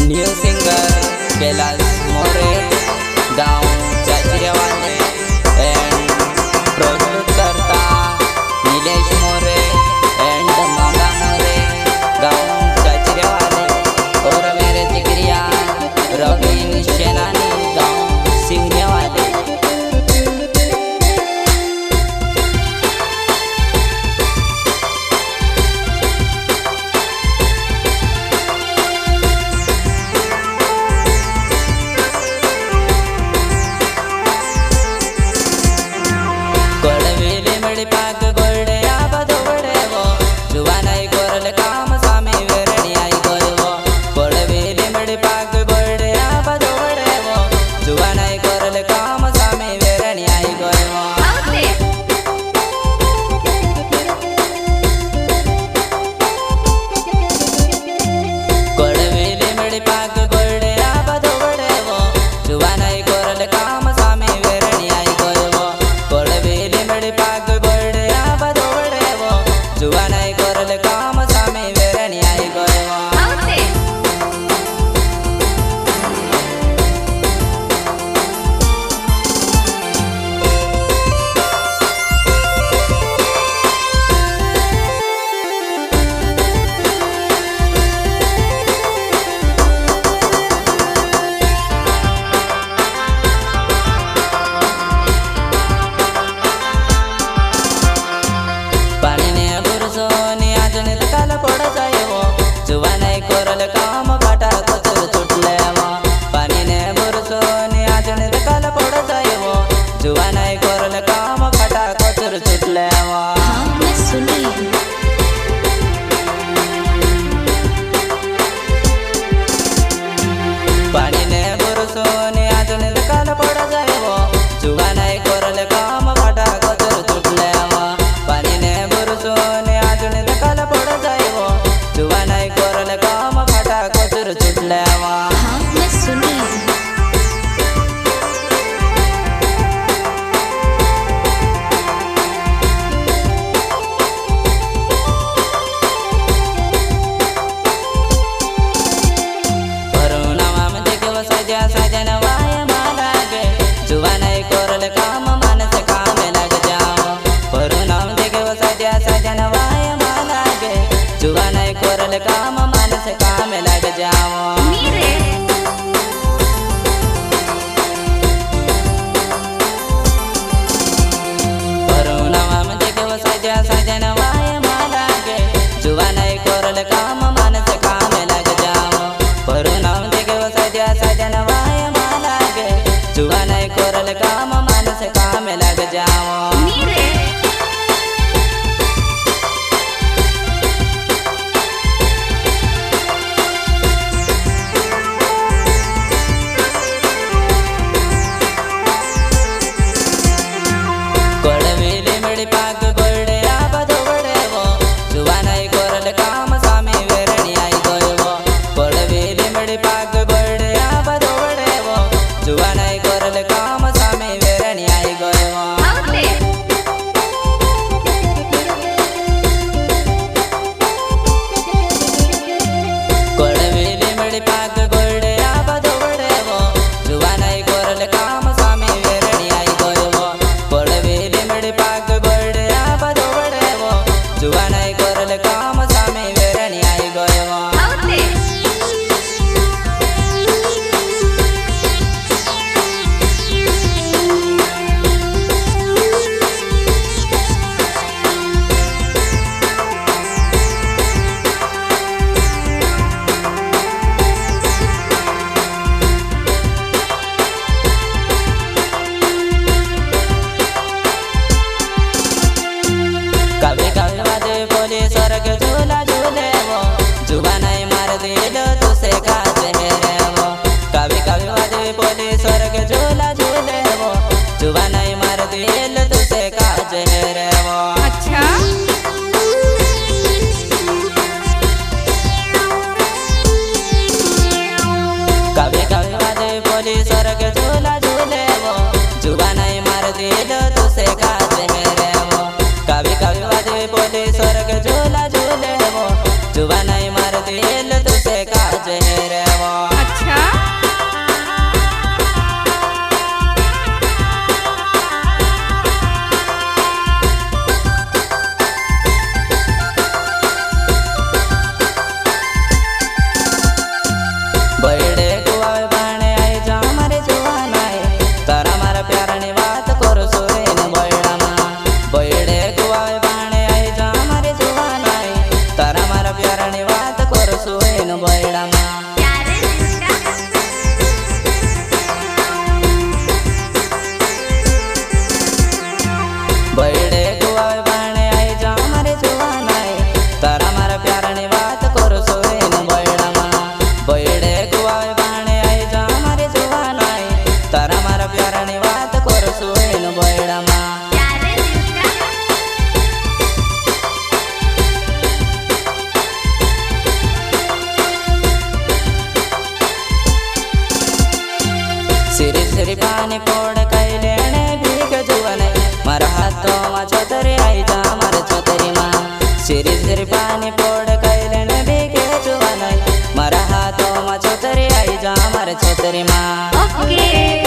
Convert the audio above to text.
New singer Kailash मोरे गाँव चाचरेवाले and प्रस्तुत करता नीलेश मोरे एंड मामा मोरे गाँव चाचरेवाले और मेरे जिगरिया रवीन सेनानी गाँव सिंगने वाले। पाक गोल्डे आबा दोवडे वो जुवानाई कोरल काम सामी वेरणी आई गोय वो कोळवेली मडी पाक गोल्डे आबा दोवडे वो जुवानाई कोरल काम सामी वेरणी आई गोय वो कोळवेली मडी पाक गोल्डे आबा दोवडे वो जुवानाई कोरल काम सामी वेरणी आई गोय वो कोळवेली मडी पाक जुवानाई कोरल काम सामी वेरणी आई गोय वो। जुवानाई कोरल काम फाटा कचर सुटले वो पानी ने बुरसो ने आजने काल पड़ जाए वो जुवानाई कोरल काम फाटा कचर सुटले वो। पानी ने बुरसो ने आजने काल पड़ जाए वो जुवानाई कोरल काम फाटा कचर सुटले वो पानी ने बुरसो ने आजने काल पड़ जाए वो जुवानाई कोरल काम फाटा कचर सुटले वो। सजन वाय माला गे जुवानाई कोरल काम मानस काम लग जाओ परू नाम देखे वो सजन वाय माला गे जुवानाई कोरल काम मानस काम लग जाओ। परू नाम देखे वो सजन वाय माला गे जुवानाई कोरल काम मानस काम लग जाओ परू नाम देखे वो सजन वाय माला गे जुवानाई कोरल काम मानस काम लग जाओ। कोळवेली मडी पाक गोल्डे आबा दोवडे वो जुवानाई कोरल काम सामी वेरणी आई गोय वो कोळवेली मडी पाक गोल्डे आबा दोवडे वो जुवानाई कोरल काम सामी वेरणी आई गोय वो। कोळवेली मडी पाक गोल्डे आबा दोवडे वो जुवानाई कोरल काम सामी वेरणी आई गोय वो कोळवेली मडी पाक गोल्डे आबा दोवडे वो जुवानाई कोरल काम सामी वेरणी आई गोय वो। कभी कभी बाजे बोले स्वर्ग झूला झूले वो जुवानाई मार दिल तुसे का चेहरे वो कभी कभी बाजे बोले स्वर्ग झूला झूले वो जुवानाई मार दिल तुसे का चेहरे वो। अच्छा कभी कभी बाजे बोले स्वर्ग झूला झूले वो जुवानाई मार दिल तुसे का चेहरे वो कभी कभी बाजे बोले स्वर्ग झूला झूले वो जुवानाई मार दिल तुसे का चेहरे वो। झरी पानी पोड़ कई लेने भीग जुआ नहीं मारा हाथों में छोतरी आई जा मारे छोतरी माँ सिरी झरी पानी पोड़ कई लेने भीग जुआ नहीं मारा हाथों में छोतरी आई जा मारे छोतरी माँ।